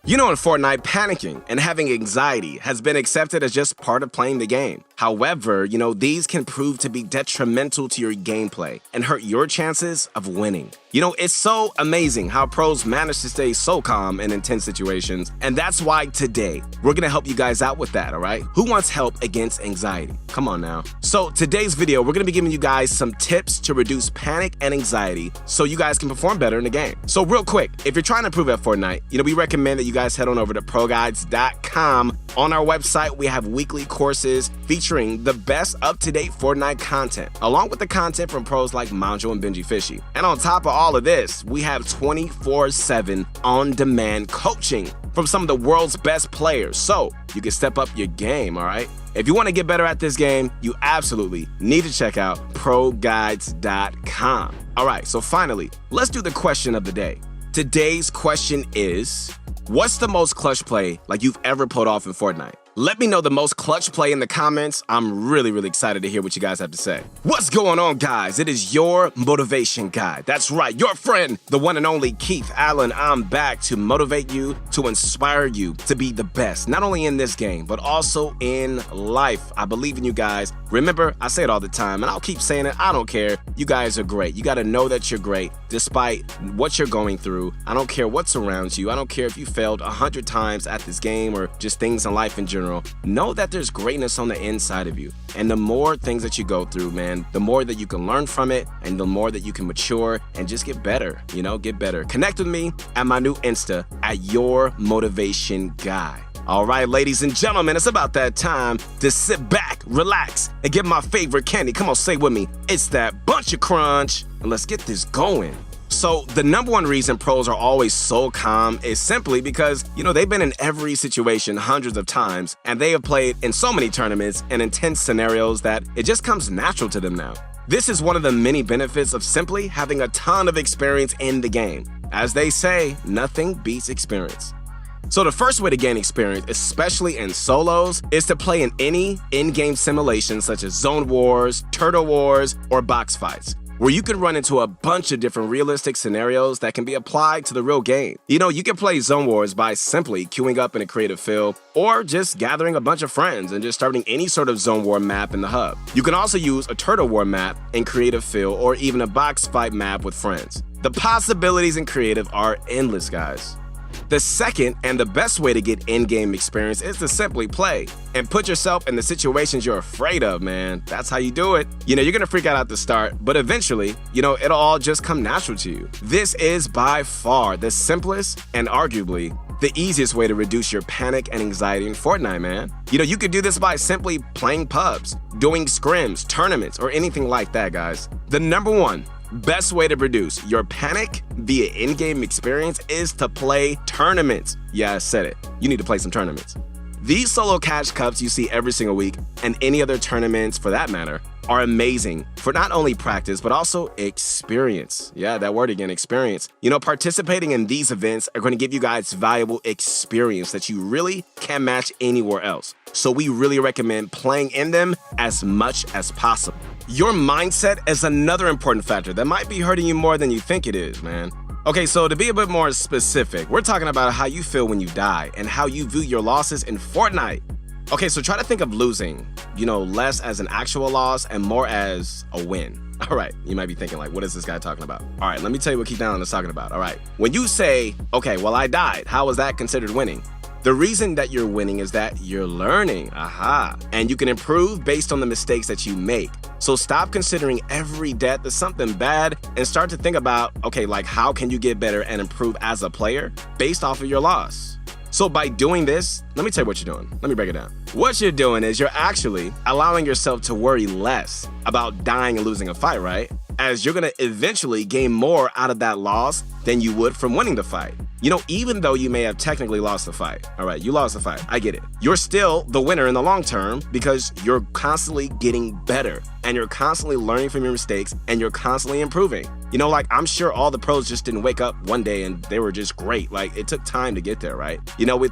You know, in Fortnite, panicking and having anxiety has been accepted as just part of playing the game. However, these can prove to be detrimental to your gameplay and hurt your chances of winning. It's so amazing how pros manage to stay so calm in intense situations, and that's why today we're gonna help you guys out with that, all right? Who wants help against anxiety? Come on now. So today's video, we're gonna be giving you guys some tips to reduce panic and anxiety so you guys can perform better in the game. So real quick, if you're trying to improve at Fortnite, we recommend that you guys head on over to ProGuides.com. On our website, we have weekly courses featuring the best up-to-date Fortnite content, along with the content from pros like Manjo and Benji Fishy. And on top of all of this, we have 24/7 on-demand coaching from some of the world's best players, so you can step up your game, all right? If you want to get better at this game, you absolutely need to check out ProGuides.com. All right, so finally, let's do the question of the day. Today's question is, what's the most clutch play you've ever pulled off in Fortnite? Let me know the most clutch play in the comments. I'm really excited to hear what you guys have to say. What's going on, guys? It is your motivation guy. That's right, your friend, the one and only Keith Allen. I'm back to motivate you, to inspire you to be the best, not only in this game, but also in life. I believe in you guys. Remember, I say it all the time, and I'll keep saying it. I don't care. You guys are great. You got to know that you're great despite what you're going through. I don't care what surrounds you. I don't care if you failed 100 times at this game or just things in life in general. Know that there's greatness on the inside of you. And the more things that you go through, man, the more that you can learn from it and the more that you can mature and just get better, get better. Connect with me at my new Insta at Your Motivation Guy. All right, ladies and gentlemen, it's about that time to sit back, relax, and get my favorite candy. Come on, say with me. It's that bunch of crunch, and let's get this going. So the number one reason pros are always so calm is simply because, they've been in every situation hundreds of times, and they have played in so many tournaments and intense scenarios that it just comes natural to them now. This is one of the many benefits of simply having a ton of experience in the game. As they say, nothing beats experience. So the first way to gain experience, especially in solos, is to play in any in-game simulations such as Zone Wars, Turtle Wars, or box fights, where you can run into a bunch of different realistic scenarios that can be applied to the real game. You can play Zone Wars by simply queuing up in a creative field or just gathering a bunch of friends and just starting any sort of Zone War map in the hub. You can also use a Turtle War map in creative field or even a box fight map with friends. The possibilities in creative are endless, guys. The second and the best way to get in-game experience is to simply play and put yourself in the situations you're afraid of, man. That's how you do it. You're gonna freak out at the start, but eventually, it'll all just come natural to you. This is by far the simplest and arguably the easiest way to reduce your panic and anxiety in Fortnite, man. You could do this by simply playing pubs, doing scrims, tournaments, or anything like that, guys. The number one best way to reduce your panic via in-game experience is to play tournaments. Yeah, I said it. You need to play some tournaments. These solo catch cups you see every single week, and any other tournaments for that matter, are amazing for not only practice, but also experience. Yeah, that word again, experience. Participating in these events are going to give you guys valuable experience that you really can't match anywhere else. So we really recommend playing in them as much as possible. Your mindset is another important factor that might be hurting you more than you think it is, man. Okay, so to be a bit more specific, we're talking about how you feel when you die and how you view your losses in Fortnite. Okay, so try to think of losing, less as an actual loss and more as a win. All right, you might be thinking what is this guy talking about? All right, let me tell you what Keith Allen is talking about. All right, when you say, okay, well, I died, how is that considered winning? The reason that you're winning is that you're learning, and you can improve based on the mistakes that you make. So stop considering every death as something bad and start to think about, okay, how can you get better and improve as a player based off of your loss? So by doing this, let me tell you what you're doing. Let me break it down. What you're doing is you're actually allowing yourself to worry less about dying and losing a fight, right? As you're gonna eventually gain more out of that loss than you would from winning the fight. Even though you may have technically lost the fight, all right, you lost the fight, I get it. You're still the winner in the long term because you're constantly getting better and you're constantly learning from your mistakes and you're constantly improving. I'm sure all the pros just didn't wake up one day and they were just great. It took time to get there, right?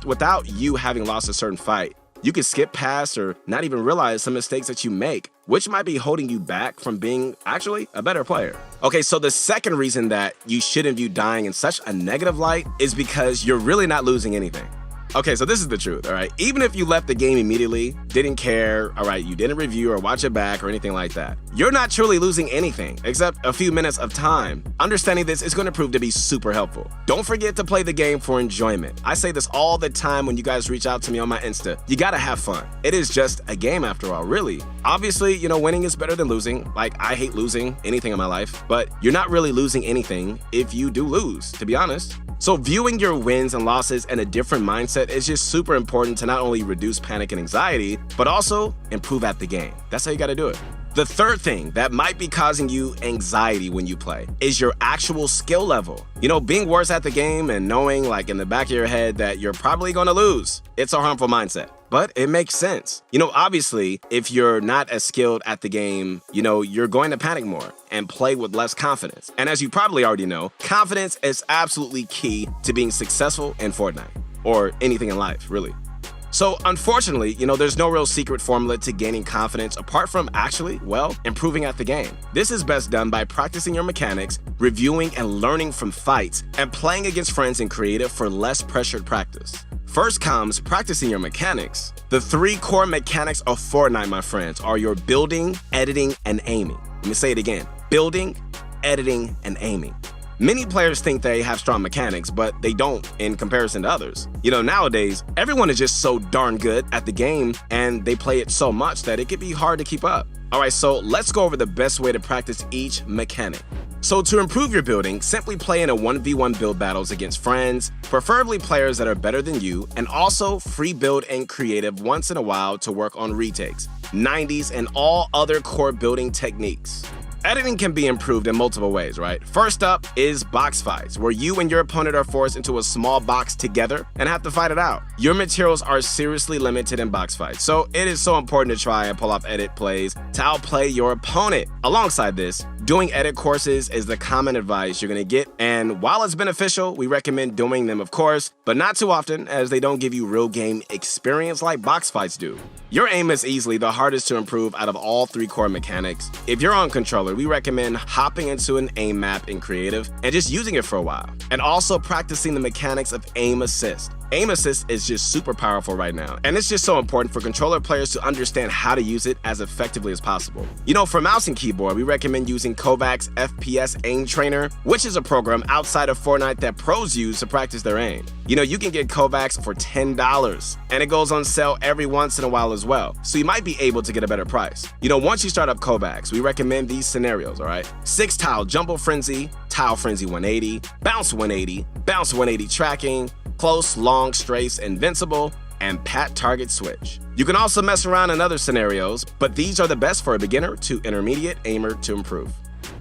Without you having lost a certain fight, You can skip past or not even realize some mistakes that you make, which might be holding you back from being actually a better player. Okay, so the second reason that you shouldn't view dying in such a negative light is because you're really not losing anything. Okay, so this is the truth, all right? Even if you left the game immediately, didn't care, all right, you didn't review or watch it back or anything like that, you're not truly losing anything except a few minutes of time. Understanding this is going to prove to be super helpful. Don't forget to play the game for enjoyment. I say this all the time when you guys reach out to me on my Insta. You gotta have fun. It is just a game after all, really. Obviously, winning is better than losing. Like, I hate losing anything in my life, but you're not really losing anything if you do lose, to be honest. So viewing your wins and losses in a different mindset is just super important to not only reduce panic and anxiety, but also improve at the game. That's how you gotta do it. The third thing that might be causing you anxiety when you play is your actual skill level. Being worse at the game and knowing like in the back of your head that you're probably gonna lose, it's a harmful mindset. But it makes sense. Obviously, if you're not as skilled at the game, you're going to panic more and play with less confidence. And as you probably already know, confidence is absolutely key to being successful in Fortnite or anything in life, really. So unfortunately, there's no real secret formula to gaining confidence apart from actually, improving at the game. This is best done by practicing your mechanics, reviewing and learning from fights, and playing against friends in creative for less pressured practice. First comes practicing your mechanics. The 3 core mechanics of Fortnite, my friends, are your building, editing, and aiming. Let me say it again. Building, editing, and aiming. Many players think they have strong mechanics, but they don't in comparison to others. Nowadays, everyone is just so darn good at the game and they play it so much that it can be hard to keep up. Alright, so let's go over the best way to practice each mechanic. So to improve your building, simply play in a 1v1 build battles against friends, preferably players that are better than you, and also free build and creative once in a while to work on retakes, 90s, and all other core building techniques. Editing can be improved in multiple ways, right? First up is box fights, where you and your opponent are forced into a small box together and have to fight it out. Your materials are seriously limited in box fights, so it is so important to try and pull off edit plays to outplay your opponent. Alongside this, doing edit courses is the common advice you're gonna get, and while it's beneficial, we recommend doing them, of course, but not too often as they don't give you real game experience like box fights do. Your aim is easily the hardest to improve out of all 3 core mechanics. If you're on controller, we recommend hopping into an aim map in creative and just using it for a while, and also practicing the mechanics of aim assist. Aim assist is just super powerful right now, and it's just so important for controller players to understand how to use it as effectively as possible. For mouse and keyboard, we recommend using Kovacs FPS Aim Trainer, which is a program outside of Fortnite that pros use to practice their aim. You can get Kovacs for $10, and it goes on sale every once in a while as well, so you might be able to get a better price. Once you start up Kovacs, we recommend these scenarios, alright? 6 tile Jumbo Frenzy, Tile Frenzy 180, Bounce 180, Bounce 180 tracking, Close, Long, Strafe, Invincible, and Pat Target Switch. You can also mess around in other scenarios, but these are the best for a beginner to intermediate aimer to improve.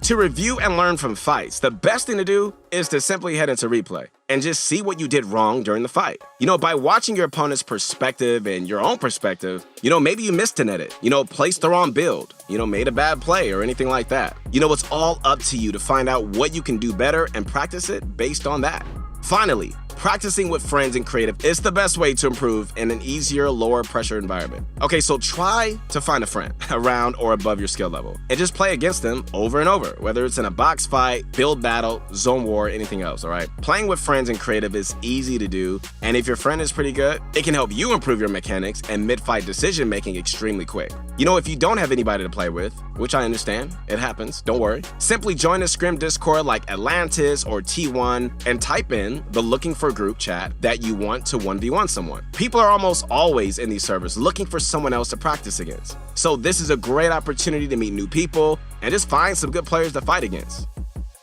To review and learn from fights, the best thing to do is to simply head into replay and just see what you did wrong during the fight. By watching your opponent's perspective and your own perspective, maybe you missed an edit, placed the wrong build, made a bad play or anything like that. It's all up to you to find out what you can do better and practice it based on that. Finally, practicing with friends in creative is the best way to improve in an easier, lower pressure environment. Okay, so try to find a friend around or above your skill level and just play against them over and over, whether it's in a box fight, build battle, zone war, anything else, all right? Playing with friends in creative is easy to do, and if your friend is pretty good, it can help you improve your mechanics and mid-fight decision making extremely quick. If you don't have anybody to play with, which I understand, it happens, don't worry, simply join a scrim Discord like Atlantis or T1 and type in the looking for group chat that you want to 1v1 someone. People are almost always in these servers looking for someone else to practice against. So this is a great opportunity to meet new people and just find some good players to fight against.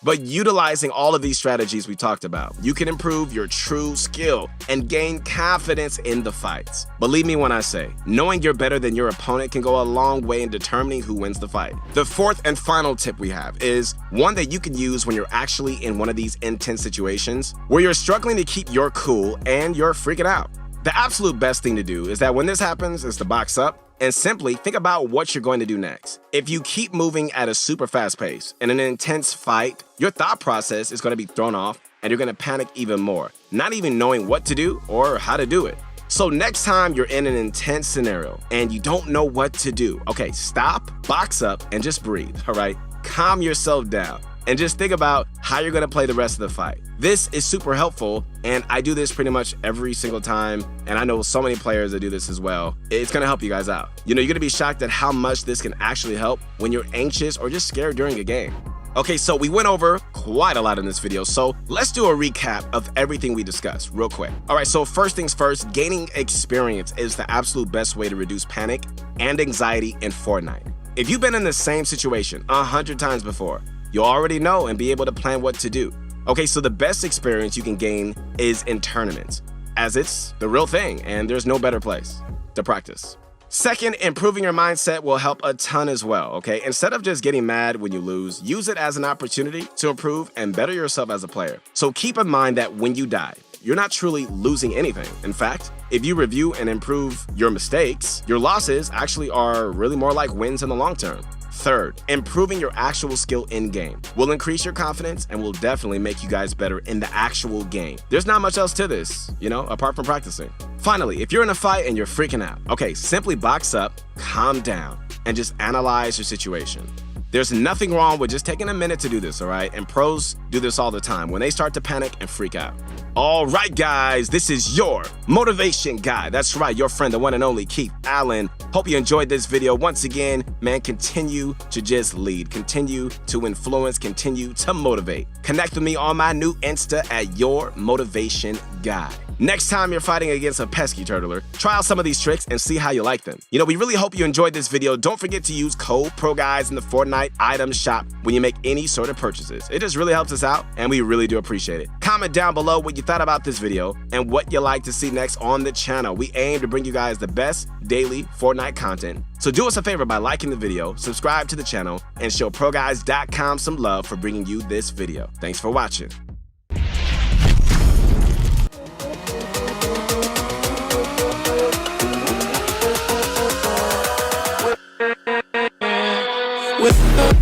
But utilizing all of these strategies we talked about, you can improve your true skill and gain confidence in the fights. Believe me when I say, knowing you're better than your opponent can go a long way in determining who wins the fight. The fourth and final tip we have is one that you can use when you're actually in one of these intense situations where you're struggling to keep your cool and you're freaking out. The absolute best thing to do is that when this happens is to box up and simply think about what you're going to do next. If you keep moving at a super fast pace in an intense fight, your thought process is going to be thrown off and you're going to panic even more, not even knowing what to do or how to do it. So next time you're in an intense scenario and you don't know what to do, okay, stop, box up, and just breathe, all right? Calm yourself down and just think about how you're gonna play the rest of the fight. This is super helpful, and I do this pretty much every single time, and I know so many players that do this as well. It's gonna help you guys out. You know, you're gonna be shocked at how much this can actually help when you're anxious or just scared during a game. Okay, so we went over quite a lot in this video, so let's do a recap of everything we discussed real quick. All right, so first things first, gaining experience is the absolute best way to reduce panic and anxiety in Fortnite. If you've been in the same situation 100 times before, you'll already know and be able to plan what to do. Okay, so the best experience you can gain is in tournaments, as it's the real thing and there's no better place to practice. Second, improving your mindset will help a ton as well, okay? Instead of just getting mad when you lose, use it as an opportunity to improve and better yourself as a player. So keep in mind that when you die, you're not truly losing anything. In fact, if you review and improve your mistakes, your losses actually are really more like wins in the long term. Third, improving your actual skill in-game will increase your confidence and will definitely make you guys better in the actual game. There's not much else to this, you know, apart from practicing. Finally, if you're in a fight and you're freaking out, okay, simply box up, calm down, and just analyze your situation. There's nothing wrong with just taking a minute to do this, all right? And pros do this all the time when they start to panic and freak out. All right, guys, this is your motivation guy. That's right, your friend, the one and only Keith Allen. Hope you enjoyed this video. Once again, man, continue to just lead, continue to influence, continue to motivate. Connect with me on my new Insta at Your Motivation Guy. Next time you're fighting against a pesky turtler, try out some of these tricks and see how you like them. You know, we really hope you enjoyed this video. Don't forget to use code ProGuides in the Fortnite item shop when you make any sort of purchases. It just really helps us out, and we really do appreciate it. Comment down below what you thought about this video and what you'd like to see next on the channel. We aim to bring you guys the best daily Fortnite content. So do us a favor by liking the video, subscribe to the channel, and show ProGuides.com some love for bringing you this video. Thanks for watching. With